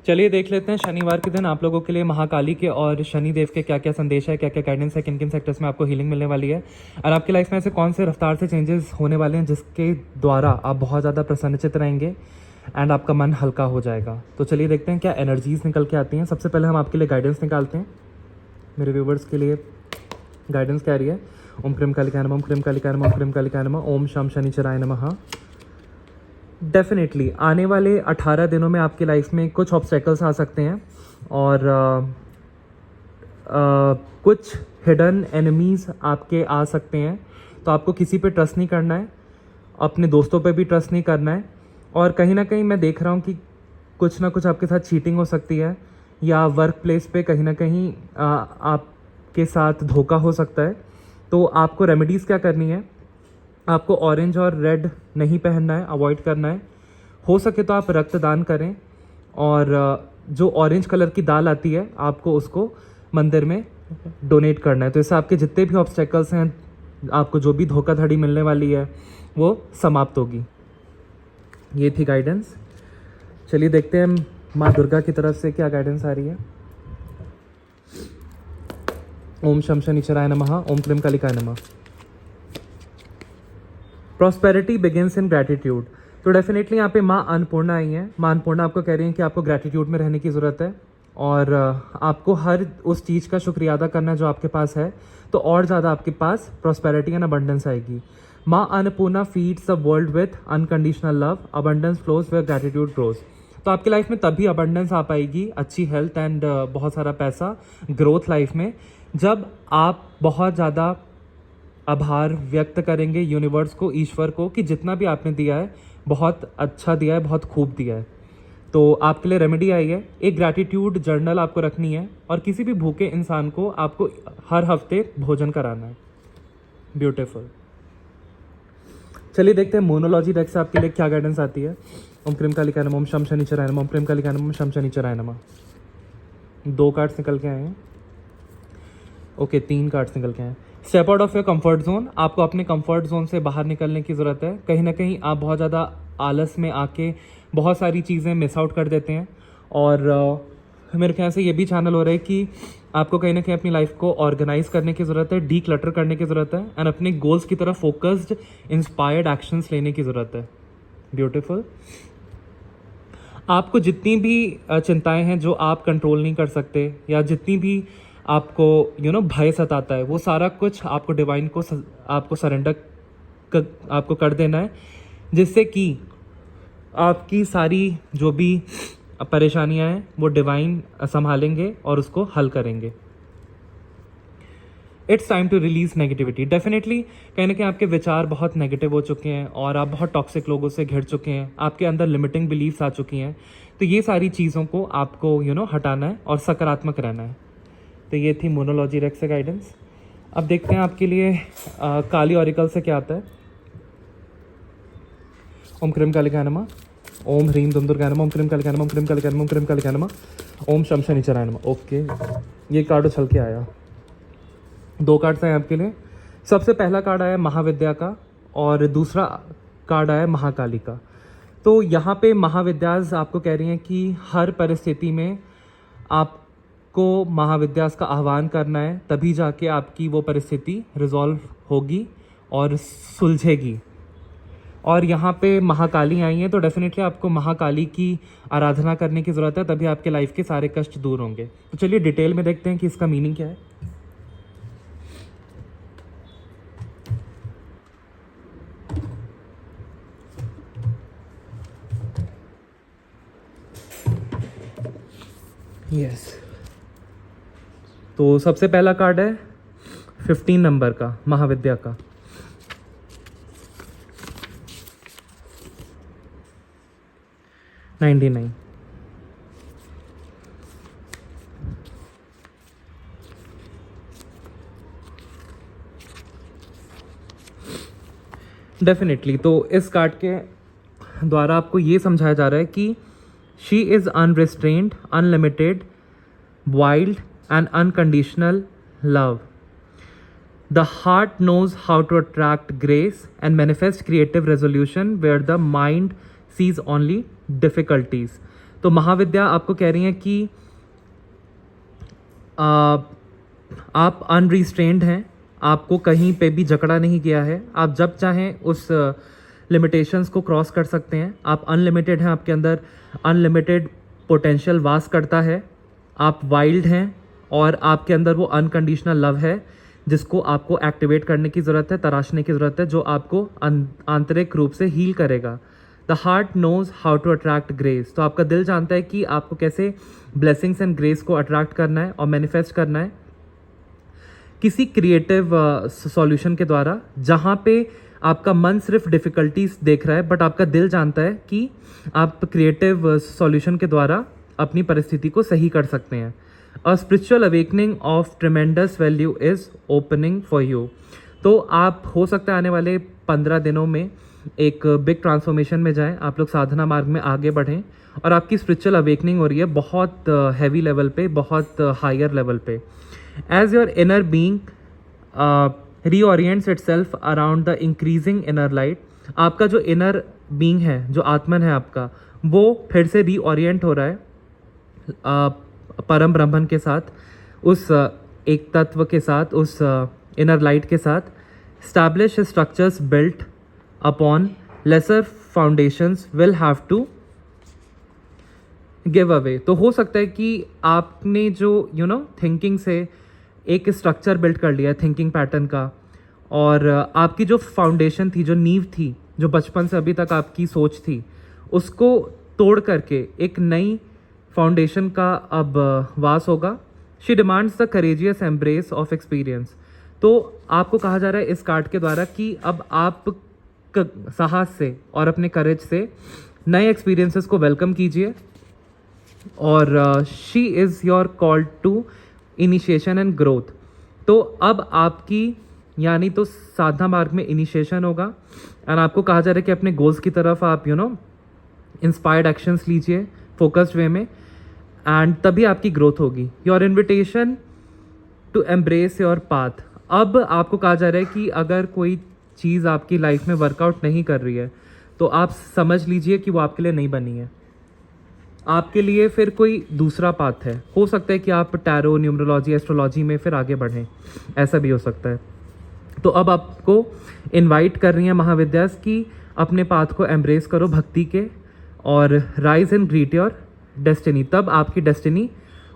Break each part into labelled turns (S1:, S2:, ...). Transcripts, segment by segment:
S1: चलिए देख लेते हैं शनिवार के दिन आप लोगों के लिए महाकाली के और शनि देव के क्या क्या संदेश है, क्या क्या गाइडेंस है, किन किन सेक्टर्स में आपको हीलिंग मिलने वाली है और आपकी लाइफ में ऐसे कौन से रफ्तार से चेंजेस होने वाले हैं जिसके द्वारा आप बहुत ज़्यादा प्रसन्नचित रहेंगे एंड आपका मन हल्का हो जाएगा। तो चलिए देखते हैं क्या एनर्जीज निकल के आती हैं। सबसे पहले हम आपके लिए गाइडेंस निकालते हैं। मेरे व्यूवर्स के लिए गाइडेंस क्या रही है। ओम क्रीम कालिकाय नमः, ओम क्रीम कालिकाय नमः, ओम क्रीम कालिकाय नमः, ओम शम शनिचराय नमः। डेफिनेटली आने वाले 18 दिनों में आपकी लाइफ में कुछ ऑब्स्टेकल्स आ सकते हैं और कुछ हिडन एनिमीज़ आपके आ सकते हैं। तो आपको किसी पे ट्रस्ट नहीं करना है, अपने दोस्तों पे भी ट्रस्ट नहीं करना है और कहीं ना कहीं मैं देख रहा हूँ कि कुछ ना कुछ आपके साथ चीटिंग हो सकती है या वर्क प्लेस पे कहीं ना कहीं आपके साथ धोखा हो सकता है। तो आपको रेमेडीज़ क्या करनी है, आपको ऑरेंज और रेड नहीं पहनना है, अवॉइड करना है। हो सके तो आप रक्तदान करें और जो ऑरेंज कलर की दाल आती है आपको उसको मंदिर में डोनेट करना है। तो इससे आपके जितने भी ऑब्स्टेकल्स हैं, आपको जो भी धोखाधड़ी मिलने वाली है वो समाप्त होगी। ये थी गाइडेंस। चलिए देखते हैं माँ दुर्गा की तरफ से क्या गाइडेंस आ रही है। ओम शम शनिचराय नमः, ओम क्लीम कालिकाय नमः। Prosperity begins in gratitude. तो डेफिनेटली यहाँ पे माँ अन्नपूर्णा आई हैं। माँ अन्नपूर्णा आपको कह रही हैं कि आपको ग्रैटिट्यूड में रहने की ज़रूरत है और आपको हर उस चीज़ का शुक्रिया अदा करना है जो आपके पास है, तो और ज़्यादा आपके पास प्रॉस्पेरिटी एंड अबंडेंस आएगी। माँ Annapurna feeds the world with unconditional love, abundance flows where gratitude grows. तो आपकी लाइफ में तभी अबंडेंस आ पाएगी, अच्छी हेल्थ एंड बहुत सारा पैसा, ग्रोथ लाइफ में, जब आप बहुत ज़्यादा आभार व्यक्त करेंगे यूनिवर्स को, ईश्वर को, कि जितना भी आपने दिया है बहुत अच्छा दिया है, बहुत खूब दिया है। तो आपके लिए रेमेडी आई है, एक ग्रैटिट्यूड जर्नल आपको रखनी है और किसी भी भूखे इंसान को आपको हर हफ्ते भोजन कराना है। ब्यूटीफुल। चलिए देखते हैं मोनोलॉजी डेक से आपके लिए क्या गाइडेंस आती है। ओम क्रीम कालिकाय नमः, ओम शम शनिचराय नमः, ओम क्रीम कालिकाय नमः, ओम शम शनिचराय नमः। 2 कार्ड्स निकल के आए हैं। ओके 3 कार्ड्स निकल के आए हैं। Step out of your comfort zone. आपको अपने कंफर्ट जोन से बाहर निकलने की ज़रूरत है। कहीं ना कहीं आप बहुत ज़्यादा आलस में आके बहुत सारी चीज़ें मिस आउट कर देते हैं और मेरे ख्याल से ये भी चैनल हो रहा है कि आपको कहीं ना कहीं अपनी लाइफ को ऑर्गेनाइज करने की ज़रूरत है, डी क्लटर करने की ज़रूरत है एंड अपने गोल्स की तरफ फोकस्ड इंस्पायर्ड एक्शंस लेने की ज़रूरत है। ब्यूटीफुल। आपको जितनी भी चिंताएं हैं जो आप कंट्रोल नहीं कर सकते या जितनी भी आपको भय सताता है, वो सारा कुछ आपको डिवाइन को आपको सरेंडर आपको कर देना है, जिससे कि आपकी सारी जो भी परेशानियां हैं वो डिवाइन संभालेंगे और उसको हल करेंगे। It's time to release negativity. Definitely कहीं ना कहीं आपके विचार बहुत नेगेटिव हो चुके हैं और आप बहुत टॉक्सिक लोगों से घिर चुके हैं, आपके अंदर लिमिटिंग बिलीव्स आ चुकी हैं। तो ये सारी चीज़ों को आपको हटाना है और सकारात्मक रहना है। तो ये थी मोनोलॉजी रेक्स से गाइडेंस। अब देखते हैं आपके लिए काली ऑरिकल से क्या आता है। ओम क्रीम कालिकाय नमः, ओम ह्रीम दुंदुर्गाय नमः, ओम क्रीम कालिकाय नमः, ओम क्रीम कालिकाय नमः, ओम क्रीम कालिकाय नमः, ओम शम शनिचराय नमः। ओके, ये कार्ड उछल के आया। 2 कार्ड्स हैं आपके लिए। सबसे पहला कार्ड आया महाविद्या का और दूसरा कार्ड आया महाकाली का। तो यहाँ पे महाविद्यास आपको कह रही हैं कि हर परिस्थिति में आपको महाविद्यास का आह्वान करना है, तभी जाके आपकी वो परिस्थिति रिजॉल्व होगी और सुलझेगी। और यहाँ पे महाकाली आई हैं, तो डेफिनेटली आपको महाकाली की आराधना करने की ज़रूरत है, तभी आपके लाइफ के सारे कष्ट दूर होंगे। तो चलिए डिटेल में देखते हैं कि इसका मीनिंग क्या है। यस तो सबसे पहला कार्ड है 15 नंबर का, महाविद्या का। $99। डेफिनेटली तो इस कार्ड के द्वारा आपको ये समझाया जा रहा है कि she is unrestrained, unlimited, wild and unconditional love. The heart knows how to attract grace and manifest creative resolution where the mind sees only difficulties. तो महाविद्या आपको कह रही हैं कि आप अनरिस्ट्रेन्ड हैं, आपको कहीं पे भी जकड़ा नहीं गया है, आप जब चाहें उस लिमिटेशंस को क्रॉस कर सकते हैं, आप अनलिमिटेड हैं, आपके अंदर अनलिमिटेड पोटेंशियल वास करता है, आप वाइल्ड हैं और आपके अंदर वो अनकंडीशनल लव है जिसको आपको एक्टिवेट करने की ज़रूरत है, तराशने की ज़रूरत है, जो आपको आंतरिक रूप से हील करेगा। The heart knows how to attract grace, तो आपका दिल जानता है कि आपको कैसे ब्लेसिंग्स एंड ग्रेस को अट्रैक्ट करना है और मैनिफेस्ट करना है किसी क्रिएटिव सॉल्यूशन के द्वारा, जहाँ पे आपका मन सिर्फ डिफ़िकल्टीज देख रहा है बट आपका दिल जानता है कि आप क्रिएटिव सॉल्यूशन के द्वारा अपनी परिस्थिति को सही कर सकते हैं। A spiritual awakening of tremendous value is opening for you, तो आप हो सकता है आने वाले 15 दिनों में एक बिग ट्रांसफॉर्मेशन में जाएं, आप लोग साधना मार्ग में आगे बढ़ें और आपकी स्पिरिचुअल अवेकनिंग हो रही है बहुत हैवी लेवल पे, बहुत हायर लेवल पे। As your inner being reorients itself around the increasing inner light, आपका जो इनर बीइंग है, जो आत्मन है आपका, वो फिर से रीओरिएंट हो रहा है परम ब्रह्मन के साथ, उस एक तत्व के साथ, उस इनर लाइट के साथ। Establish structures built upon lesser foundations will have to give away, तो हो सकता है कि आपने जो थिंकिंग से एक स्ट्रक्चर बिल्ड कर लिया है थिंकिंग पैटर्न का, और आपकी जो फाउंडेशन थी, जो नींव थी, जो बचपन से अभी तक आपकी सोच थी, उसको तोड़ करके एक नई फाउंडेशन का अब वास होगा। She demands the courageous embrace of experience, तो आपको कहा जा रहा है इस कार्ड के द्वारा कि अब आप साहस से और अपने करेज से नए एक्सपीरियंसेस को वेलकम कीजिए, और she is your call to initiation and growth, तो अब आपकी यानी तो साधना मार्ग में इनिशिएशन होगा एंड आपको कहा जा रहा है कि अपने गोल्स की तरफ आप इंस्पायर्ड एक्शंस लीजिए फोकस्ड वे में, एंड तभी आपकी ग्रोथ होगी। Your invitation to embrace your path, अब आपको कहा जा रहा है कि अगर कोई चीज़ आपकी लाइफ में वर्कआउट नहीं कर रही है तो आप समझ लीजिए कि वो आपके लिए नहीं बनी है, आपके लिए फिर कोई दूसरा पाथ है। हो सकता है कि आप टैरो, न्यूमरोलॉजी, एस्ट्रोलॉजी में फिर आगे बढ़ें, ऐसा भी हो सकता है। तो अब आपको इनवाइट कर रही हैं महाविद्यास कि अपने पाथ को एम्ब्रेस करो भक्ति के और rise and greet your destiny, तब आपकी डेस्टिनी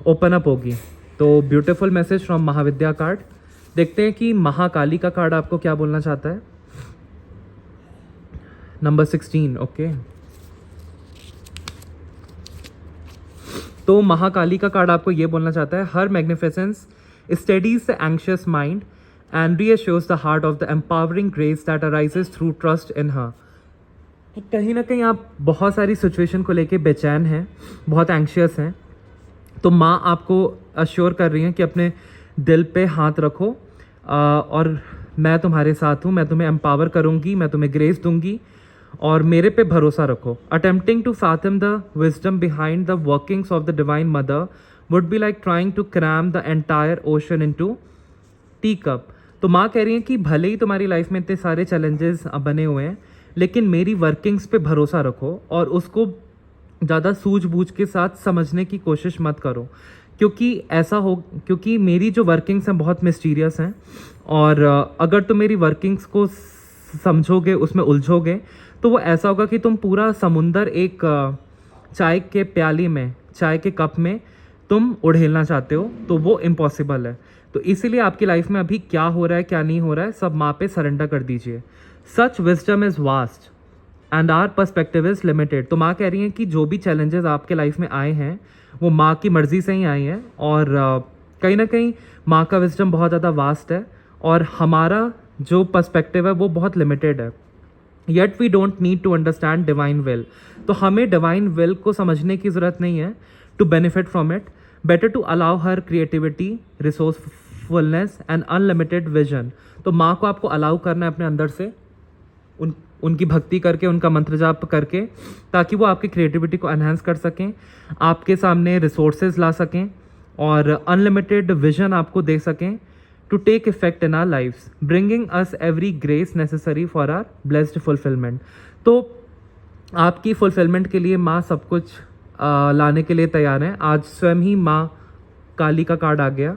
S1: ओपन अप होगी। तो beautiful message from Mahavidya card. देखते हैं कि महाकाली का कार्ड आपको क्या बोलना चाहता है। Number 16, okay. तो महाकाली का कार्ड आपको ये बोलना चाहता है, her magnificence studies the anxious mind and reassures the heart of the empowering grace that arises through trust in her। कहीं ना कहीं आप बहुत सारी सिचुएशन को लेके बेचैन हैं, बहुत एंग्शियस हैं, तो माँ आपको अश्योर कर रही हैं कि अपने दिल पे हाथ रखो और मैं तुम्हारे साथ हूँ, मैं तुम्हें एम्पावर करूँगी, मैं तुम्हें ग्रेस दूंगी और मेरे पे भरोसा रखो। Attempting to fathom the wisdom behind the workings of the divine mother would be like trying to cram the entire ocean into teacup। तो माँ कह रही हैं कि भले ही तुम्हारी लाइफ में इतने सारे चैलेंजेस बने हुए हैं, लेकिन मेरी वर्किंग्स पे भरोसा रखो और उसको ज़्यादा सूझबूझ के साथ समझने की कोशिश मत करो, क्योंकि मेरी जो वर्किंग्स हैं बहुत मिस्टीरियस हैं, और अगर तुम मेरी वर्किंग्स को समझोगे, उसमें उलझोगे, तो वो ऐसा होगा कि तुम पूरा समुंदर एक चाय के प्याली में, चाय के कप में तुम उड़ेलना चाहते हो, तो वो इम्पॉसिबल है। तो इसीलिए आपकी लाइफ में अभी क्या हो रहा है, क्या नहीं हो रहा है, सब माँ पे सरेंडर कर दीजिए। Such wisdom is vast and our perspective is limited. तो माँ कह रही हैं कि जो भी चैलेंजेस आपके लाइफ में आए हैं वो माँ की मर्ज़ी से ही आए हैं, और कहीं ना कहीं माँ का विजडम बहुत ज़्यादा वास्ट है और हमारा जो पर्सपेक्टिव है वो बहुत लिमिटेड है। Yet we don't need to understand divine will, तो हमें डिवाइन विल को समझने की ज़रूरत नहीं है to benefit from it. Better to allow her creativity, resourcefulness and unlimited vision. तो माँ को आपको अलाउ करना है अपने अंदर से, उनकी भक्ति करके, उनका मंत्र जाप करके, ताकि वो आपकी क्रिएटिविटी को एनहांस कर सकें, आपके सामने रिसोर्सेज ला सकें और अनलिमिटेड विजन आपको दे सकें to take effect in our lives, bringing us every grace necessary for our blessed fulfilment. तो आपकी फुलफिलमेंट के लिए माँ सब कुछ लाने के लिए तैयार हैं। आज स्वयं ही माँ काली का कार्ड आ गया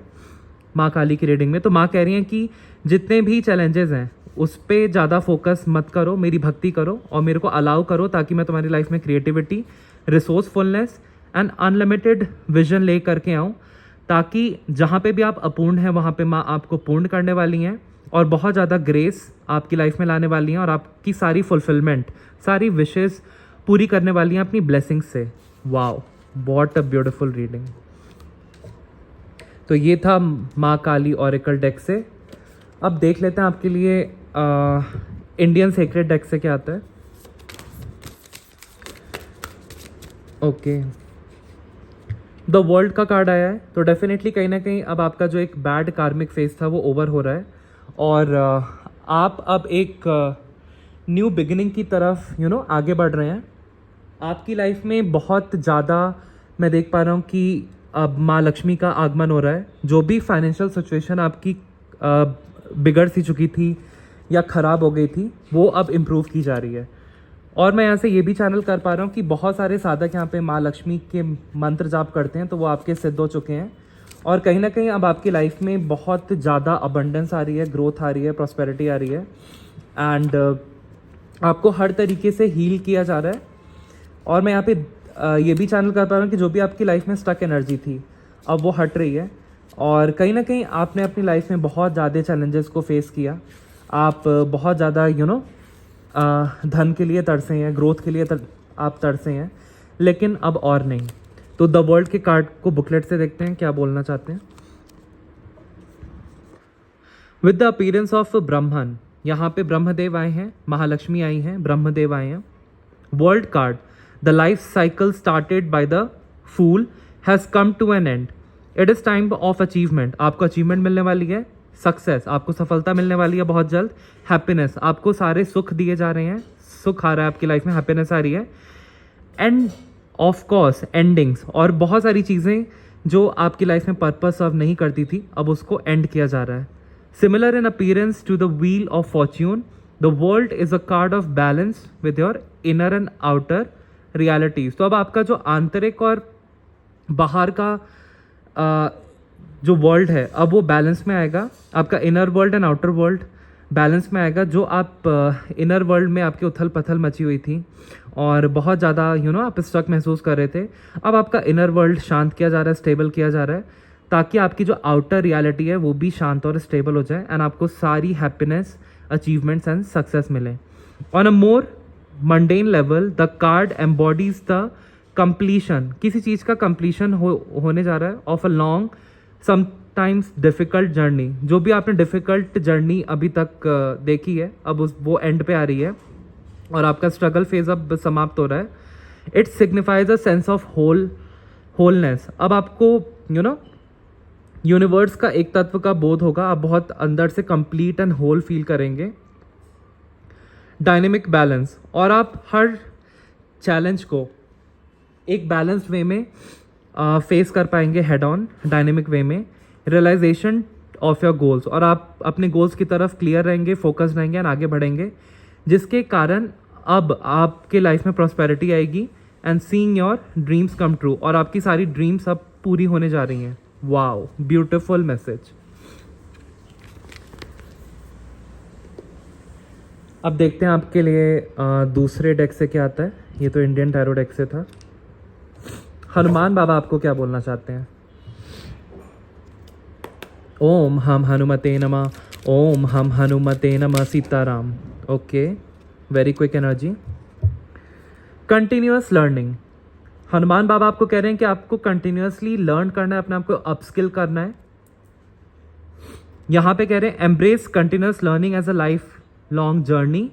S1: माँ काली की रीडिंग में। तो माँ कह रही हैं कि जितने भी चैलेंजेस हैं उस पर ज़्यादा फोकस मत करो, मेरी भक्ति करो और मेरे को अलाउ करो, ताकि मैं तुम्हारी लाइफ में creativity, resourcefulness and unlimited vision ले करके आऊँ, ताकि जहाँ पे भी आप अपूर्ण हैं वहाँ पे माँ आपको पूर्ण करने वाली हैं और बहुत ज़्यादा ग्रेस आपकी लाइफ में लाने वाली हैं और आपकी सारी फुलफिलमेंट, सारी विशेज़ पूरी करने वाली हैं अपनी ब्लेसिंग्स से। Wow, what a beautiful reading. तो ये था माँ काली ऑरेकल डेक से। अब देख लेते हैं आपके लिए इंडियन सीक्रेट डेक से क्या आता है। ओके, द वर्ल्ड का कार्ड आया है। तो डेफिनेटली कहीं ना कहीं अब आपका जो एक बैड कार्मिक फेज था वो ओवर हो रहा है और आप अब एक न्यू बिगिनिंग की तरफ आगे बढ़ रहे हैं। आपकी लाइफ में बहुत ज़्यादा मैं देख पा रहा हूँ कि अब माँ लक्ष्मी का आगमन हो रहा है। जो भी फाइनेंशियल सिचुएशन आपकी बिगड़ सी चुकी थी या ख़राब हो गई थी वो अब इम्प्रूव की जा रही है। और मैं यहाँ से ये भी चैनल कर पा रहा हूँ कि बहुत सारे साधक यहाँ पे माँ लक्ष्मी के मंत्र जाप करते हैं तो वो आपके सिद्ध हो चुके हैं और कहीं ना कहीं अब आपकी लाइफ में बहुत ज़्यादा अबंडेंस आ रही है, ग्रोथ आ रही है, प्रॉस्पेरिटी आ रही है एंड आपको हर तरीके से हील किया जा रहा है। और मैं यहाँ पे ये भी चैनल कर पा रहा हूँ कि जो भी आपकी लाइफ में स्टक एनर्जी थी अब वो हट रही है और कहीं ना कहीं आपने अपनी लाइफ में बहुत ज़्यादा चैलेंजेस को फेस किया। आप बहुत ज़्यादा धन के लिए तरसे हैं, ग्रोथ के लिए आप तरसे हैं, लेकिन अब और नहीं। तो द वर्ल्ड के कार्ड को बुकलेट से देखते हैं क्या बोलना चाहते हैं। विद द अपीयरेंस ऑफ ब्रह्मन, यहाँ पे ब्रह्मदेव आए हैं, महालक्ष्मी आई हैं, ब्रह्मदेव आए हैं। World card, the life cycle started by the fool has come to an end. It is time of achievement, आपको अचीवमेंट मिलने वाली है। सक्सेस, आपको सफलता मिलने वाली है बहुत जल्द। हैप्पीनेस, आपको सारे सुख दिए जा रहे हैं, सुख आ रहा है आपकी लाइफ में, हैप्पीनेस आ रही है। एंड ऑफ कोर्स एंडिंग्स, और बहुत सारी चीज़ें जो आपकी लाइफ में पर्पस सर्व नहीं करती थी अब उसको एंड किया जा रहा है। Similar in appearance to the wheel of fortune, the world is a card of balance with your inner and outer realities. तो अब आपका जो आंतरिक और बाहर का जो वर्ल्ड है अब वो बैलेंस में आएगा। आपका inner world and outer world balance में आएगा। जो आप इनर वर्ल्ड में आपकी उथल पथल मची हुई थी और बहुत ज़्यादा आप स्ट्रक महसूस कर रहे थे, अब आपका इनर वर्ल्ड शांत किया जा रहा है, स्टेबल किया जा रहा है, ताकि आपकी जो आउटर रियलिटी है वो भी शांत और स्टेबल हो जाए एंड आपको सारी हैप्पीनेस, अचीवमेंट्स एंड सक्सेस मिले। On a more mundane level, the card embodies the completion, किसी चीज़ का कंप्लीशन होने जा रहा है of a long sometimes difficult journey. जो भी आपने डिफ़िकल्ट जर्नी अभी तक देखी है अब वो एंड पे आ रही है और आपका स्ट्रगल फेज अब समाप्त हो रहा है। It signifies a sense of wholeness. अब आपको यूनिवर्स का एक तत्व का बोध होगा, आप बहुत अंदर से कंप्लीट एंड होल फील करेंगे। डायनेमिक बैलेंस, और आप हर चैलेंज को एक बैलेंस्ड वे में फेस कर पाएंगे हेड ऑन, डायनेमिक वे में। रियलाइजेशन ऑफ योर गोल्स, और आप अपने गोल्स की तरफ क्लियर रहेंगे, फोकस रहेंगे एंड आगे बढ़ेंगे, जिसके कारण अब आपके लाइफ में प्रॉस्पेरिटी आएगी and seeing your dreams come true, और आपकी सारी ड्रीम्स अब पूरी होने जा रही हैं। Wow, beautiful message. अब देखते हैं आपके लिए दूसरे डेक से क्या आता है। ये तो इंडियन टैरो डेक से था। हनुमान बाबा आपको क्या बोलना चाहते हैं। ओम हम हनुमते नमः, ओम हम हनुमते नमः, Sitaram. Okay, very quick energy. Continuous learning, Hanuman Baba आपको कह रहे हैं कि आपको कंटिन्यूअसली लर्न करना है, अपने आप को अपस्किल करना है। यहाँ पे कह रहे हैं embrace continuous learning as a lifelong journey,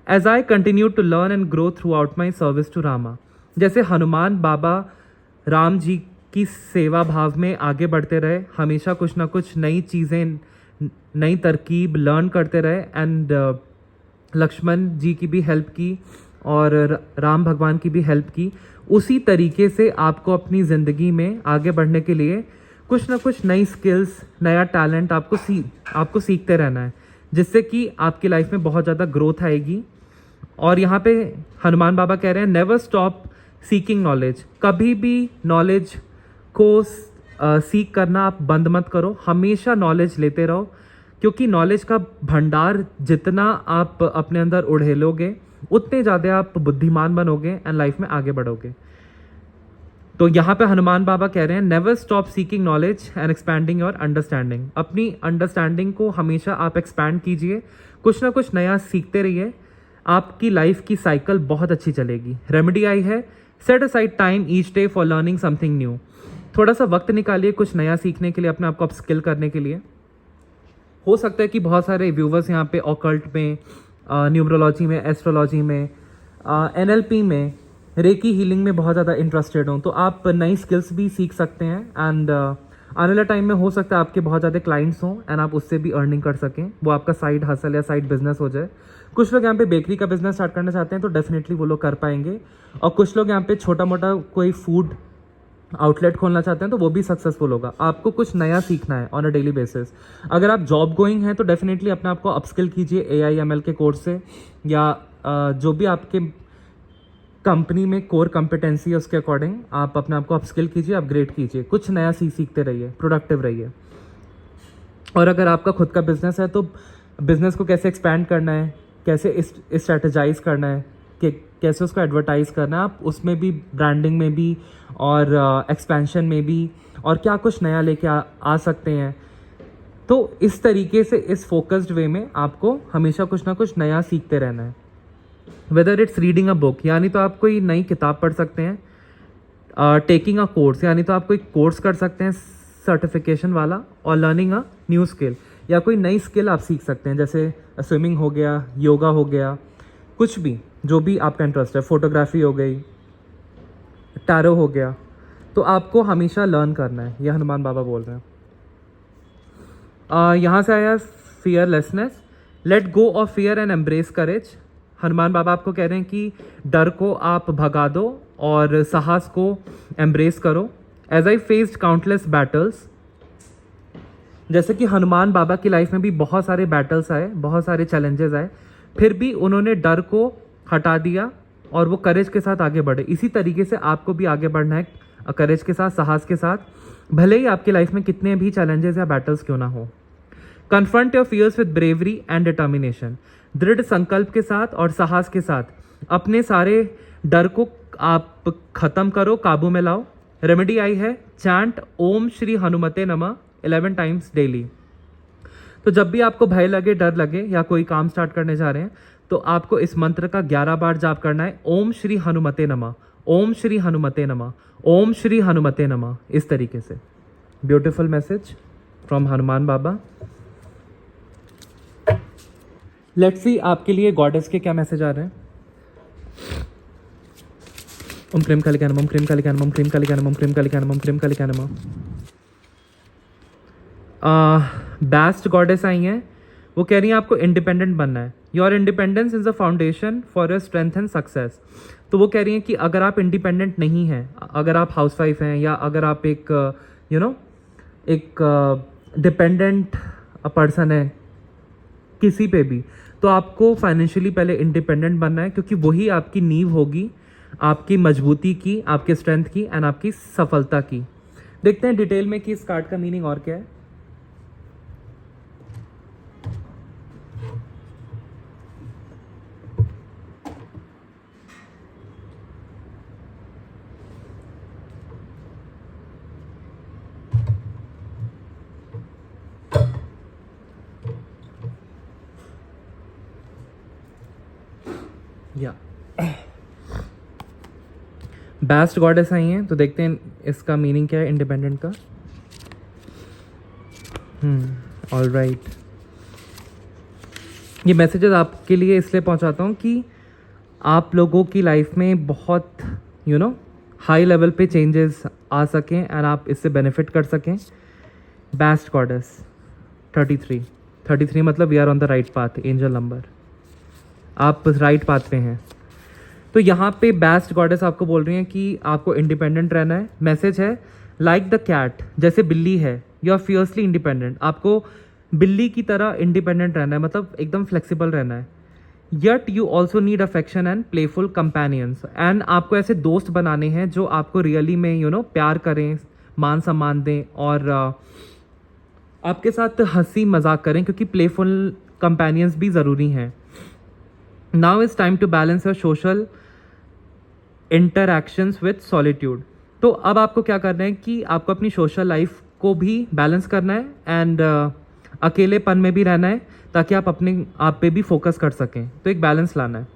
S1: as I continue to learn and grow throughout my service to Rama. जैसे हनुमान बाबा राम जी की सेवा भाव में आगे बढ़ते रहे, हमेशा कुछ ना कुछ नई चीज़ें, नई तरकीब लर्न करते रहे एंड लक्ष्मण जी की भी हेल्प की और राम भगवान की भी हेल्प की। उसी तरीके से आपको अपनी ज़िंदगी में आगे बढ़ने के लिए कुछ ना कुछ नई स्किल्स, नया टैलेंट आपको सीखते रहना है, जिससे कि आपकी लाइफ में बहुत ज़्यादा ग्रोथ आएगी। और यहाँ पे हनुमान बाबा कह रहे हैं नेवर स्टॉप सीकिंग नॉलेज, कभी भी नॉलेज को सीख करना आप बंद मत करो, हमेशा नॉलेज लेते रहो, क्योंकि नॉलेज का भंडार जितना आप अपने अंदर उड़ेलोगे उतने ज़्यादा आप बुद्धिमान बनोगे एंड लाइफ में आगे बढ़ोगे। तो यहाँ पे हनुमान बाबा कह रहे हैं never stop seeking knowledge and expanding your understanding. अपनी अंडरस्टैंडिंग को हमेशा आप एक्सपैंड कीजिए, कुछ ना कुछ नया सीखते रहिए, आपकी लाइफ की साइकिल बहुत अच्छी चलेगी। रेमेडी आई है, set aside time each day for learning something new. थोड़ा सा वक्त निकालिए कुछ नया सीखने के लिए, अपने आप को अपस्किल करने के लिए। हो सकता है कि बहुत सारे व्यूवर्स यहाँ पे ऑकल्ट में, न्यूमरोलॉजी में, एस्ट्रोलॉजी में, NLP में, रेकी हीलिंग में बहुत ज़्यादा इंटरेस्टेड हों, तो आप नई स्किल्स भी सीख सकते हैं। एंड आने वाले टाइम में हो सकता है आपके बहुत ज़्यादा क्लाइंट्स हों एंड आप उससे भी अर्निंग कर सकें, वो आपका साइड हसल या साइड बिजनेस हो जाए। कुछ लोग यहाँ पे बेकरी का बिजनेस स्टार्ट करना चाहते हैं तो डेफिनेटली वो लोग कर पाएंगे, और कुछ लोग यहाँ पे छोटा मोटा कोई फूड आउटलेट खोलना चाहते हैं तो वो भी सक्सेसफुल होगा। आपको कुछ नया सीखना है ऑन अ डेली बेसिस। अगर आप जॉब गोइंग हैं तो डेफिनेटली अपने आप को अपस्किल कीजिए AI/ML के कोर्स से, या जो भी आपके कंपनी में कोर कॉम्पिटेंसी है उसके अकॉर्डिंग आप अपने आप को अपस्किल कीजिए, अपग्रेड कीजिए, कुछ नया सीखते रहिए, प्रोडक्टिव रहिए। और अगर आपका खुद का बिजनेस है तो बिजनेस को कैसे एक्सपैंड करना है, कैसे स्ट्रेटेजाइज करना है, कि कैसे उसको एडवर्टाइज करना है, आप उसमें भी, ब्रांडिंग में भी और एक्सपेंशन में भी, और क्या कुछ नया लेके आ सकते हैं। तो इस तरीके से, इस फोकस्ड वे में आपको हमेशा कुछ ना कुछ नया सीखते रहना है। Whether it's reading a book, यानी तो आप कोई नई किताब पढ़ सकते हैं, टेकिंग अ कोर्स, यानी तो आप कोई कोर्स कर सकते हैं सर्टिफिकेशन वाला, और लर्निंग अ न्यू स्किल, या कोई नई स्किल आप सीख सकते हैं, जैसे स्विमिंग हो गया, योगा हो गया, कुछ भी जो भी आपका इंटरेस्ट है, फोटोग्राफी हो गई, टैरो हो गया। तो आपको हमेशा लर्न करना है, यह हनुमान बाबा बोल रहे हैं। यहाँ से आया fearlessness, let go of fear and embrace courage. Hanuman Baba आपको कह रहे हैं कि डर को आप भगा दो और साहस को एम्ब्रेस करो। As I faced countless battles, जैसे कि हनुमान बाबा की लाइफ में भी बहुत सारे बैटल्स आए, बहुत सारे चैलेंजेस आए, फिर भी उन्होंने डर को हटा दिया और वो करेज के साथ आगे बढ़े। इसी तरीके से आपको भी आगे बढ़ना है, करेज के साथ, साहस के साथ, भले ही आपकी लाइफ में कितने भी चैलेंजेस या बैटल्स क्यों ना हो। Confront your fears with bravery and determination, दृढ़ संकल्प के साथ और साहस के साथ अपने सारे डर को आप खत्म करो, काबू में लाओ। रेमेडी आई है, चैंट ओम श्री हनुमते नमः 11 टाइम्स डेली। तो जब भी आपको भय लगे, डर लगे, या कोई काम स्टार्ट करने जा रहे हैं, तो आपको इस मंत्र का 11 बार जाप करना है, ओम श्री हनुमते नमः, ओम श्री हनुमते नमः, ओम श्री हनुमते नमः, इस तरीके से। Beautiful message from Hanuman Baba. Let's see आपके लिए गॉडेस के क्या मैसेज आ रहे हैं। ओम क्रीम कालिका नमः, ओम क्रीम कालिका नमः, ओम क्रीम कालिका नमः, ओम क्रीम कालिका नमः, ओम क्रीम कालिका नमः। बेस्ट गॉडेस आई हैं, वो कह रही हैं आपको इंडिपेंडेंट बनना है। Your independence is the foundation for your strength and success. तो वो कह रही हैं कि अगर आप इंडिपेंडेंट नहीं हैं, अगर आप हाउसवाइफ हैं, या अगर आप एक एक डिपेंडेंट पर्सन है किसी पे भी, तो आपको फाइनेंशियली पहले इंडिपेंडेंट बनना है, क्योंकि वही आपकी नींव होगी आपकी मजबूती की, आपके स्ट्रेंथ की एंड आपकी सफलता की। देखते हैं डिटेल में कि इस कार्ड का मीनिंग और क्या है। या बेस्ट गॉडेस आई हैं, तो देखते हैं इसका मीनिंग क्या है इंडिपेंडेंट का। ऑल राइट, ये मैसेजेस आपके लिए इसलिए पहुंचाता हूँ कि आप लोगों की लाइफ में बहुत हाई लेवल पे चेंजेस आ सकें एंड आप इससे बेनिफिट कर सकें। बेस्ट गॉडेस 33 मतलब we are on the right path, angel number, आप राइट पाथ पे हैं। तो यहाँ पे बेस्ट गॉडेस आपको बोल रही हैं कि आपको इंडिपेंडेंट रहना है। मैसेज है लाइक द कैट, जैसे बिल्ली है, यू आर फियर्सली इंडिपेंडेंट। आपको बिल्ली की तरह इंडिपेंडेंट रहना है, मतलब एकदम फ्लेक्सिबल रहना है। Yet you also need affection and playful companions. And आपको ऐसे दोस्त बनाने हैं जो आपको रियली में प्यार करें, मान सम्मान दें और आपके साथ हंसी मजाक करें, क्योंकि प्लेफुल कंपेनियंस भी ज़रूरी हैं. Now is time to balance your social interactions with solitude. तो अब आपको क्या करना है कि आपको अपनी सोशल लाइफ को भी बैलेंस करना है एंड अकेलेपन में भी रहना है, ताकि आप अपने आप पे भी फोकस कर सकें. तो एक बैलेंस लाना है.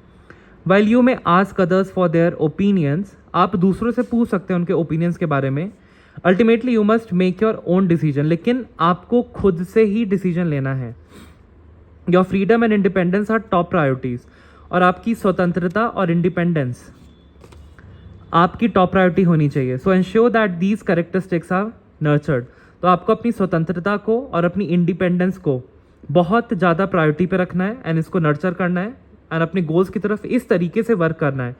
S1: वाइल यू में ask others for their opinions, आप दूसरों से पूछ सकते हैं उनके ओपिनियंस के बारे में. Ultimately you must make your own decision, लेकिन आपको खुद से ही डिसीजन लेना है. Your freedom and independence are top priorities. और आपकी स्वतंत्रता और इंडिपेंडेंस आपकी टॉप प्रायोरिटी होनी चाहिए. So ensure that these characteristics are nurtured. तो आपको अपनी स्वतंत्रता को और अपनी इंडिपेंडेंस को बहुत ज़्यादा प्रायोरिटी पे रखना है एंड इसको नर्चर करना है एंड अपने गोल्स की तरफ इस तरीके से वर्क करना है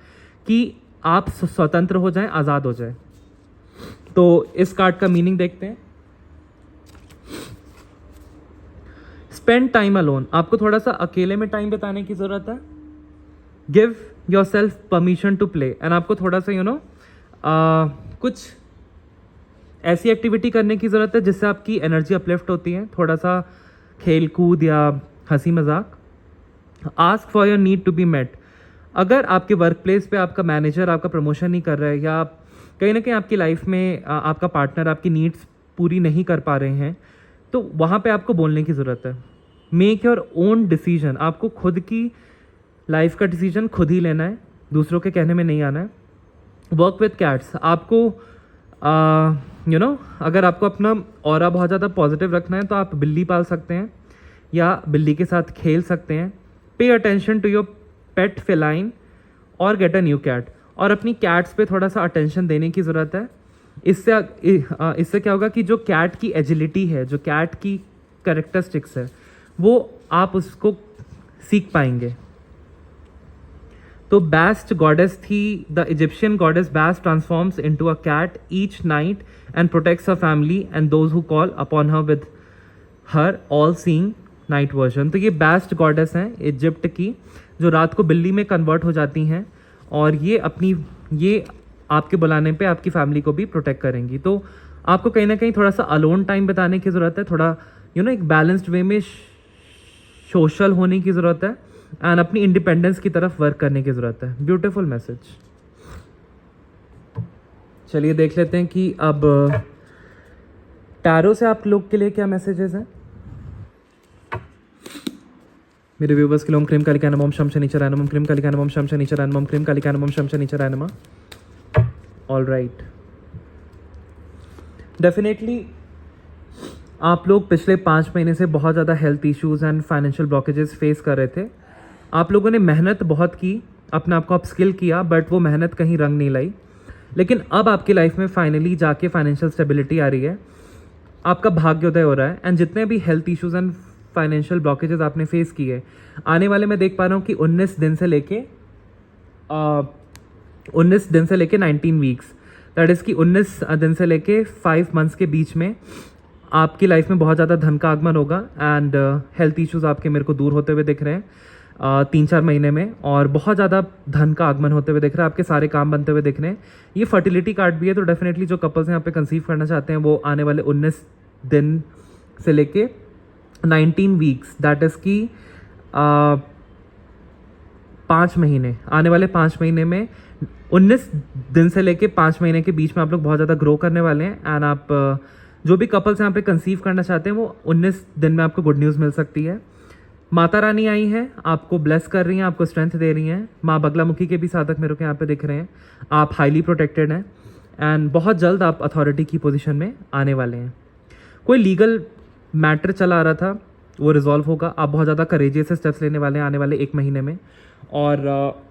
S1: कि आप स्वतंत्र हो जाएं, आज़ाद हो जाएं. तो इस कार्ड का मीनिंग देखते हैं. Spend time alone. आपको थोड़ा सा अकेले में टाइम बिताने की ज़रूरत है. Give yourself permission to play. And आपको थोड़ा सा कुछ ऐसी एक्टिविटी करने की ज़रूरत है जिससे आपकी एनर्जी अपलिफ्ट होती है. थोड़ा सा खेल कूद या हंसी मजाक. Ask for your need to be met. अगर आपके वर्क प्लेस पे आपका मैनेजर आपका प्रमोशन नहीं कर रहा है या कहीं ना कहीं आपकी लाइफ में आपका पार्टनर आपकी नीड्स पूरी नहीं कर पा रहे हैं, तो वहाँ पे आपको बोलने की ज़रूरत है. Make your own decision. आपको खुद की लाइफ का डिसीजन खुद ही लेना है, दूसरों के कहने में नहीं आना है. Work with cats. आपको अगर आपको अपना ऑरा बहुत ज़्यादा पॉजिटिव रखना है तो आप बिल्ली पाल सकते हैं या बिल्ली के साथ खेल सकते हैं. Pay attention to your pet feline और गेट अ न्यू कैट. और अपनी कैट्स पे थोड़ा सा अटेंशन देने की ज़रूरत है. इससे क्या होगा कि जो कैट की एजिलिटी है, जो कैट की कैरेक्टरिस्टिक्स है, वो आप उसको सीख पाएंगे. तो बेस्ट गॉडेस थी the Egyptian goddess Bast transforms into a cat each night and protects a family and those who call upon her with her all seeing night version. तो ये बेस्ट गॉडेस हैं इजिप्ट की, जो रात को बिल्ली में कन्वर्ट हो जाती हैं और ये आपके बुलाने पे आपकी फैमिली को भी प्रोटेक्ट करेंगी. तो आपको कहीं ना कहीं थोड़ा सा अलोन टाइम बिताने की ज़रूरत है. थोड़ा एक बैलेंस्ड वे में सोशल होने की ज़रूरत है एंड अपनी इंडिपेंडेंस की तरफ वर्क करने की ज़रूरत है. Beautiful message. चलिए देख लेते हैं कि अब टैरो से आप लोग के लिए क्या मैसेजेस हैं. मेरे व्यूवर्स के लिए ओम क्रीम कालिका नमः, ओम शम शनिचराय नमः, ओम क्रीम कालिका नमः, ओम शम शनिचराय नमः, ओम क्रीम कालिका नमः, ओम शम शनिचराय नमः. All right. डेफिनेटली आप लोग पिछले 5 महीने से बहुत ज़्यादा health issues and financial blockages face कर रहे थे. आप लोगों ने मेहनत बहुत की, अपने आप को अपस्किल किया, बट वो मेहनत कहीं रंग नहीं लाई. लेकिन अब आपकी लाइफ में फाइनली जाके फाइनेंशियल स्टेबिलिटी आ रही है, आपका भाग्योदय हो रहा है. एंड जितने भी health issues and financial blockages आपने फेस किए, आने वाले मैं देख पा रहा हूँ कि 19 दिन से लेके 19 वीक्स, दैट इज़ कि 19 दिन से लेके 5 मंथ्स के बीच में आपकी लाइफ में बहुत ज़्यादा धन का आगमन होगा. एंड हेल्थ इश्यूज़ आपके मेरे को दूर होते हुए दिख रहे हैं 3-4 महीने में, और बहुत ज़्यादा धन का आगमन होते हुए दिख रहा है. आपके सारे काम बनते हुए दिख रहे हैं. ये फर्टिलिटी कार्ड भी है, तो डेफिनेटली जो कपल्स यहाँ पे कंसीव करना चाहते हैं वो आने वाले 19 दिन से लेके 19 वीक्स, दैट इज़ कि 5 महीने, आने वाले 5 महीने में 19 दिन से लेके 5 महीने के बीच में आप लोग बहुत ज़्यादा ग्रो करने वाले हैं. एंड आप जो भी कपल्स यहाँ पे कंसीव करना चाहते हैं वो 19 दिन में आपको गुड न्यूज़ मिल सकती है. माता रानी आई हैं, आपको ब्लेस कर रही हैं, आपको स्ट्रेंथ दे रही हैं. माँ बगलामुखी के भी साधक मेरे को यहाँ पे दिख रहे हैं. आप हाईली प्रोटेक्टेड हैं एंड बहुत जल्द आप अथॉरिटी की पोजीशन में आने वाले हैं. कोई लीगल मैटर चला आ रहा था, वो रिजॉल्व होगा. आप बहुत ज़्यादा करेजियस स्टेप्स लेने वाले हैं आने वाले 1 महीने में. और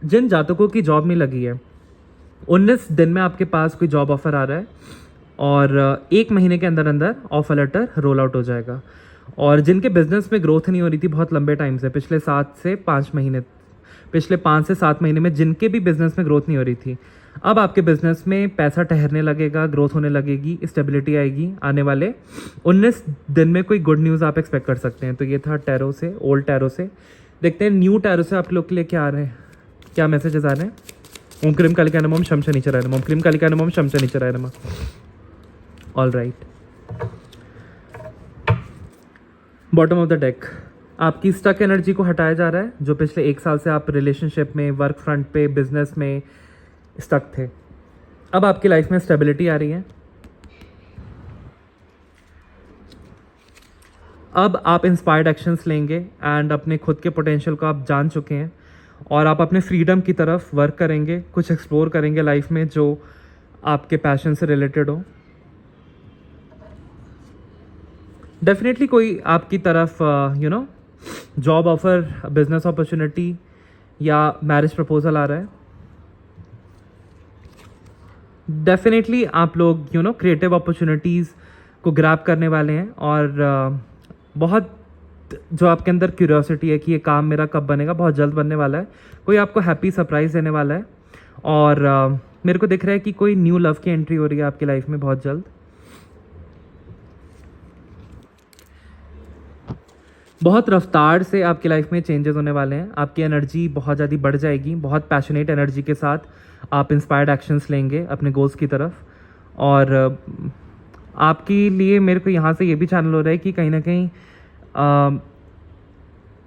S1: जिन जातकों की जॉब नहीं लगी है, 19 दिन में आपके पास कोई जॉब ऑफर आ रहा है और 1 महीने के अंदर अंदर ऑफर लेटर रोल आउट हो जाएगा. और जिनके बिजनेस में ग्रोथ नहीं हो रही थी बहुत लंबे टाइम से, पिछले 5 से 7 महीने में जिनके भी बिजनेस में ग्रोथ नहीं हो रही थी, अब आपके बिजनेस में पैसा ठहरने लगेगा, ग्रोथ होने लगेगी, स्टेबिलिटी आएगी. आने वाले 19 दिन में कोई गुड न्यूज़ आप एक्सपेक्ट कर सकते हैं. तो ये था टैरो से, ओल्ड टैरो से. देखते हैं न्यू टैरो से आप लोग के लिए क्या आ रहे हैं, क्या मैसेजेस आ रहे हैं। ओम क्रीम कालिकाय नमः, ओम शम शनिचराय नमः, ओम क्रीम कालिकाय नमः, ओम शम शनिचराय नमः। All right, bottom of the deck, आपकी स्टक एनर्जी को हटाया जा रहा है। जो पिछले 1 साल से आप रिलेशनशिप में, वर्क फ्रंट पे, बिजनेस में स्टक थे, अब आपकी लाइफ में स्टेबिलिटी आ रही है। अब आप इंस्पायर्ड एक्शंस लेंगे एंड अपने खुद के पोटेंशियल को आप जान चुके हैं और आप अपने फ्रीडम की तरफ वर्क करेंगे, कुछ एक्सप्लोर करेंगे लाइफ में जो आपके पैशन से रिलेटेड हो। डेफिनेटली कोई आपकी तरफ जॉब ऑफर, बिजनेस अपॉर्चुनिटी या मैरिज प्रपोजल आ रहा है। डेफिनेटली आप लोग क्रिएटिव अपॉर्चुनिटीज़ को ग्रैब करने वाले हैं और बहुत जो आपके अंदर क्यूरियोसिटी है कि ये काम मेरा कब बनेगा, बहुत जल्द बनने वाला है। कोई आपको हैप्पी सरप्राइज़ देने वाला है और मेरे को दिख रहा है कि कोई न्यू लव की एंट्री हो रही है आपकी लाइफ में बहुत जल्द। बहुत रफ्तार से आपकी लाइफ में चेंजेस होने वाले हैं। आपकी एनर्जी बहुत ज़्यादा बढ़ जाएगी, बहुत पैशनेट एनर्जी के साथ आप इंस्पायर्ड एक्शंस लेंगे अपने गोल्स की तरफ। और आपके लिए मेरे को यहाँ से ये भी चैनल हो रहा है कि कहीं ना कहीं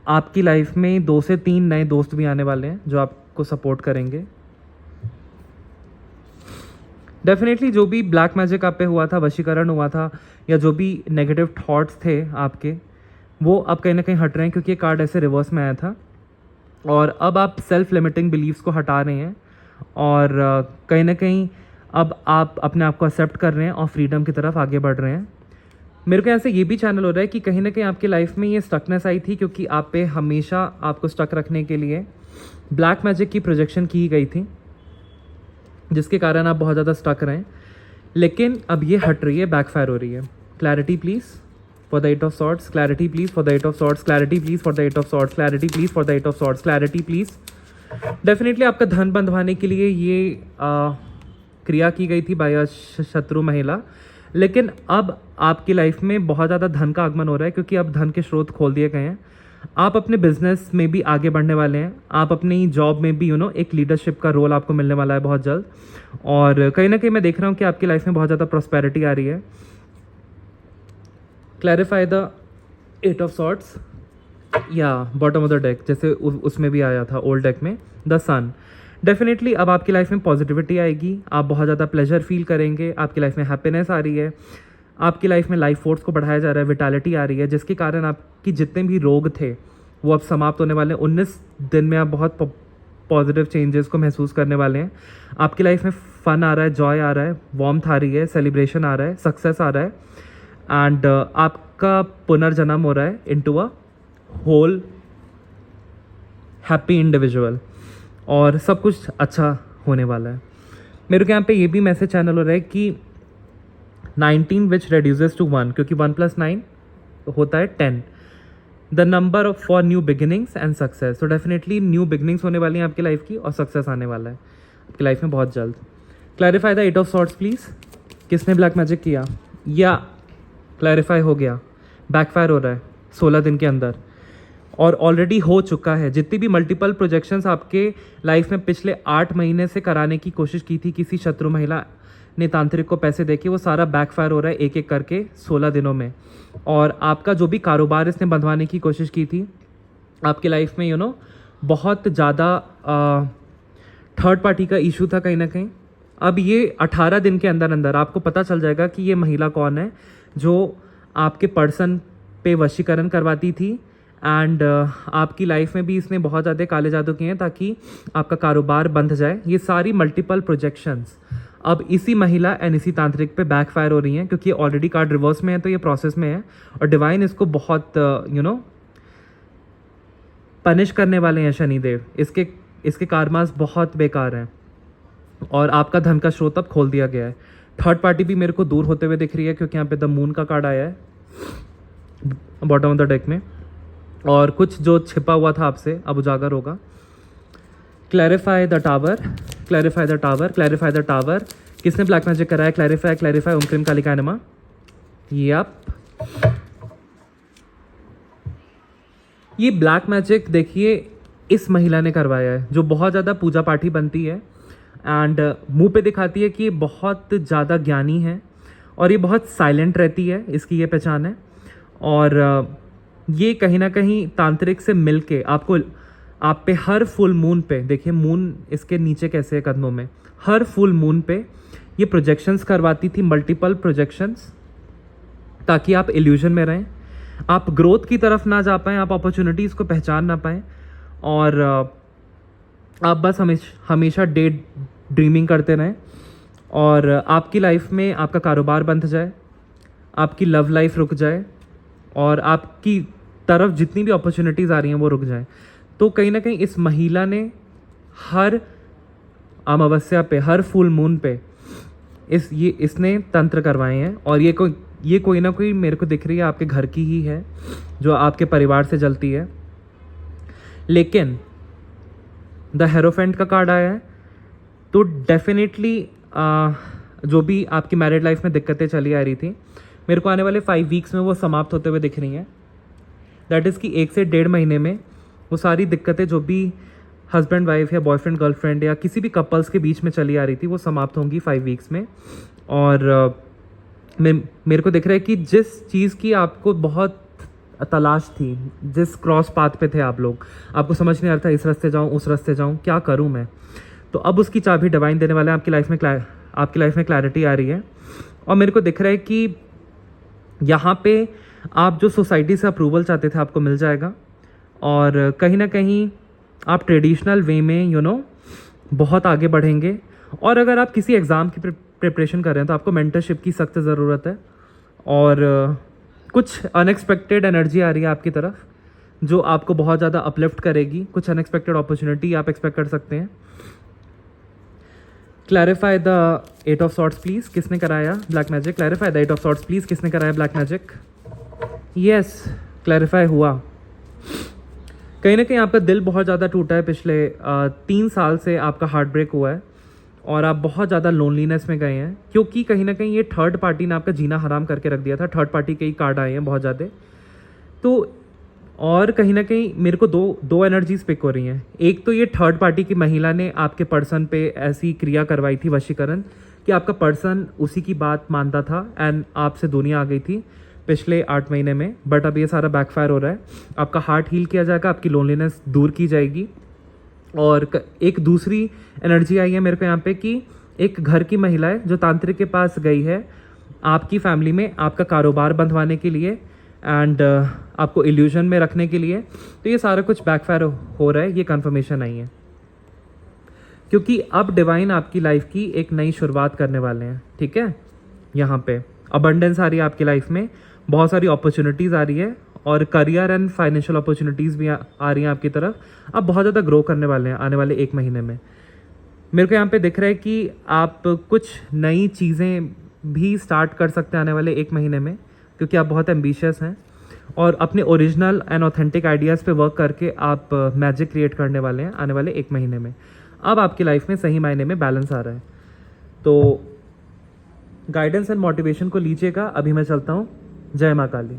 S1: आपकी लाइफ में 2 से 3 नए दोस्त भी आने वाले हैं जो आपको सपोर्ट करेंगे। डेफिनेटली जो भी ब्लैक मैजिक आप पे हुआ था, वशीकरण हुआ था, या जो भी नेगेटिव थॉट्स थे आपके, वो अब कहीं ना कहीं हट रहे हैं क्योंकि ये कार्ड ऐसे रिवर्स में आया था। और अब आप सेल्फ लिमिटिंग बिलीव्स को हटा रहे हैं और कहीं ना कहीं अब आप अपने आप को एक्सेप्ट कर रहे हैं और फ्रीडम की तरफ आगे बढ़ रहे हैं। मेरे को ऐसे ये भी चैनल हो रहा है कि कहीं ना कहीं आपकी लाइफ में ये स्टकनेस आई थी क्योंकि आप पे हमेशा आपको स्टक रखने के लिए ब्लैक मैजिक की प्रोजेक्शन की गई थी, जिसके कारण आप बहुत ज़्यादा स्टक रहे हैं। लेकिन अब ये हट रही है, बैकफायर हो रही है। Clarity please for the 8 of swords, clarity please for the 8 of swords, clarity please for the 8 of swords, clarity please for the 8 of swords, clarity please. Definitely आपका धन बंधवाने के लिए ये क्रिया की गई थी बाय शत्रु महिला, लेकिन अब आपकी लाइफ में बहुत ज़्यादा धन का आगमन हो रहा है क्योंकि अब धन के स्रोत खोल दिए गए हैं। आप अपने बिजनेस में भी आगे बढ़ने वाले हैं, आप अपनी जॉब में भी एक लीडरशिप का रोल आपको मिलने वाला है बहुत जल्द। और कहीं ना कहीं मैं देख रहा हूँ कि आपकी लाइफ में बहुत ज़्यादा प्रॉस्पेरिटी आ रही है। क्लैरिफाई द 8 ऑफ सॉर्ड्स या बॉटम ऑफ द डेक, जैसे उसमें भी आया था ओल्ड डेक में, द सन। डेफिनेटली अब आपकी लाइफ में पॉजिटिविटी आएगी, आप बहुत ज़्यादा प्लेजर फील करेंगे, आपकी लाइफ में हैप्पीनेस आ रही है, आपकी लाइफ में लाइफ फोर्स को बढ़ाया जा रहा है, विटालिटी आ रही है, जिसके कारण आपकी जितने भी रोग थे वो अब समाप्त होने वाले हैं। 19 दिन में आप बहुत पॉजिटिव चेंजेस को महसूस करने वाले हैं। आपकी लाइफ में फ़न आ रहा है, जॉय आ रहा है, वार्मथ आ रही है, सेलिब्रेशन आ रहा है, सक्सेस आ रहा है एंड आपका पुनर्जन्म हो रहा है into a whole happy individual और सब कुछ अच्छा होने वाला है। मेरे को यहाँ पे ये भी मैसेज चैनल हो रहा है कि 19 विच reduces to 1, क्योंकि 1 + 9 होता है 10, the number of for new beginnings and success. तो डेफिनेटली न्यू बिगिनिंग्स होने वाली हैं आपकी लाइफ की और सक्सेस आने वाला है आपकी लाइफ में बहुत जल्द। Clarify the 8 of swords please. किसने ब्लैक मैजिक किया या क्लैरिफाई हो गया, बैकफायर हो रहा है 16 दिन के अंदर और ऑलरेडी हो चुका है। जितनी भी मल्टीपल प्रोजेक्शंस आपके लाइफ में पिछले 8 महीने से कराने की कोशिश की थी किसी शत्रु महिला ने तांत्रिक को पैसे देके, वो सारा बैकफायर हो रहा है एक एक करके 16 दिनों में। और आपका जो भी कारोबार इसने बंधवाने की कोशिश की थी आपकी लाइफ में बहुत ज़्यादा थर्ड पार्टी का इशू था कहीं ना कहीं। अब ये 18 दिन के अंदर अंदर आपको पता चल जाएगा कि ये महिला कौन है जो आपके पर्सन पे वशीकरण करवाती थी एंड आपकी लाइफ में भी इसने बहुत ज़्यादा काले जादू किए हैं ताकि आपका कारोबार बंध जाए। ये सारी मल्टीपल प्रोजेक्शंस अब इसी महिला एंड इसी तांत्रिक पे बैकफायर हो रही हैं क्योंकि ऑलरेडी कार्ड रिवर्स में है, तो ये प्रोसेस में है और डिवाइन इसको बहुत पनिश करने वाले हैं शनिदेव। इसके कारमास बहुत बेकार हैं और आपका धन का स्रोत अब खोल दिया गया है। थर्ड पार्टी भी मेरे को दूर होते हुए दिख रही है क्योंकि यहाँ पे द मून का कार्ड आया है बॉटम ऑफ द डेक में और कुछ जो छिपा हुआ था आपसे अब उजागर होगा। Clarify the tower, clarify the tower, clarify the tower. किसने ब्लैक मैजिक कराया? Clarify, clarify. ओम क्रीम कालिकाय नमः। यप, ये ब्लैक मैजिक देखिए इस महिला ने करवाया है जो बहुत ज़्यादा पूजा पाठी बनती है एंड मुंह पे दिखाती है कि ये बहुत ज़्यादा ज्ञानी है और ये बहुत साइलेंट रहती है, इसकी ये पहचान है। और ये कहीं ना कहीं तांत्रिक से मिलके आपको आप पे हर फुल मून पे, देखिए मून इसके नीचे कैसे है कदमों में, हर फुल मून पे ये प्रोजेक्शंस करवाती थी, मल्टीपल प्रोजेक्शंस, ताकि आप इल्यूजन में रहें, आप ग्रोथ की तरफ ना जा पाएँ, आप अपॉर्चुनिटीज़ को पहचान ना पाएँ और आप बस हमेशा डे ड्रीमिंग करते रहें और आपकी लाइफ में आपका कारोबार बंद जाए, आपकी लव लाइफ रुक जाए और आपकी तरफ जितनी भी अपॉर्चुनिटीज़ आ रही हैं वो रुक जाएं। तो कहीं ना कहीं इस महिला ने हर अमावस्या पे, हर फुल मून पे इसने तंत्र करवाए हैं और ये कोई ना कोई मेरे को दिख रही है आपके घर की ही है जो आपके परिवार से जलती है। लेकिन द हेरोफेंट का कार्ड आया है तो डेफिनेटली जो भी आपकी मैरिड लाइफ में दिक्कतें चली आ रही थी, मेरे को आने वाले 5 वीक्स में वो समाप्त होते हुए दिख रही हैं। दैट इज़ कि 1 से 1.5 महीने में वो सारी दिक्कतें जो भी हस्बैंड वाइफ या बॉयफ्रेंड गर्लफ्रेंड या किसी भी कपल्स के बीच में चली आ रही थी वो समाप्त होंगी 5 वीक्स में। और मेरे को दिख रहा है कि जिस चीज़ की आपको बहुत तलाश थी, जिस क्रॉस पाथ पे थे आप लोग, आपको समझ नहीं आ रहा था इस रास्ते जाऊँ उस रास्ते जाऊँ, क्या करूँ मैं, तो अब उसकी चाबी डिवाइन देने वाला है। आपकी लाइफ में क्लैरिटी आ रही है और मेरे को दिख रहा है कि यहाँ पे आप जो सोसाइटी से अप्रूवल चाहते थे आपको मिल जाएगा और कहीं ना कहीं आप ट्रेडिशनल वे में बहुत आगे बढ़ेंगे। और अगर आप किसी एग्ज़ाम की प्रिपरेशन कर रहे हैं तो आपको मेंटरशिप की सख्त ज़रूरत है और कुछ अनएक्सपेक्टेड एनर्जी आ रही है आपकी तरफ जो आपको बहुत ज़्यादा अपलिफ्ट करेगी। कुछ अनएक्सपेक्टेड अपॉर्चुनिटी आप एक्सपेक्ट कर सकते हैं। Clarify the 8 of sorts please, किसने कराया black magic? Clarify the 8 of sorts please, किसने कराया ब्लैक मैजिक? यस, क्लैरिफाई हुआ। कहीं ना कहीं आपका दिल बहुत ज़्यादा टूटा है, पिछले 3 साल से आपका हार्ट ब्रेक हुआ है और आप बहुत ज़्यादा लोनलीनेस में गए हैं क्योंकि कहीं ना कहीं ये थर्ड पार्टी ने आपका जीना हराम करके रख दिया था। थर्ड पार्टी के ही कार्ड आए हैं बहुत ज़्यादा। तो और कहीं ना कहीं मेरे को दो एनर्जीज पिक हो रही हैं। एक तो ये थर्ड पार्टी की महिला ने आपके पर्सन पे ऐसी क्रिया करवाई थी, वशीकरण, कि आपका पर्सन उसी की बात मानता था एंड आपसे दुनिया आ गई थी पिछले 8 महीने में। बट अब ये सारा बैकफायर हो रहा है। आपका हार्ट हील किया जाएगा, आपकी लोनलीनेस दूर की जाएगी। और एक दूसरी एनर्जी आई है मेरे को यहाँ पे कि एक घर की महिला है जो तांत्रिक के पास गई है आपकी फैमिली में आपका कारोबार बंधवाने के लिए एंड आपको इल्यूजन में रखने के लिए। तो ये सारा कुछ बैकफायर हो रहा है, ये कंफर्मेशन आई है क्योंकि अब डिवाइन आपकी लाइफ की एक नई शुरुआत करने वाले हैं। ठीक है, यहाँ पे अबंडेंस आ रही है आपकी लाइफ में, बहुत सारी अपॉर्चुनिटीज़ आ रही है और करियर एंड फाइनेंशियल अपॉर्चुनिटीज़ भी आ रही हैं आपकी तरफ। आप बहुत ज़्यादा ग्रो करने वाले हैं आने वाले 1 महीने में। मेरे को यहाँ पे दिख रहा है कि आप कुछ नई चीज़ें भी स्टार्ट कर सकते हैं आने वाले 1 महीने में क्योंकि आप बहुत एम्बिशियस हैं और अपने ओरिजिनल एंड ऑथेंटिक आइडियाज़ पे वर्क करके आप मैजिक क्रिएट करने वाले हैं आने वाले 1 महीने में। अब आपकी लाइफ में सही मायने में बैलेंस आ रहा है। तो गाइडेंस एंड मोटिवेशन को लीजिएगा। अभी मैं चलता हूँ। जय माँ काली।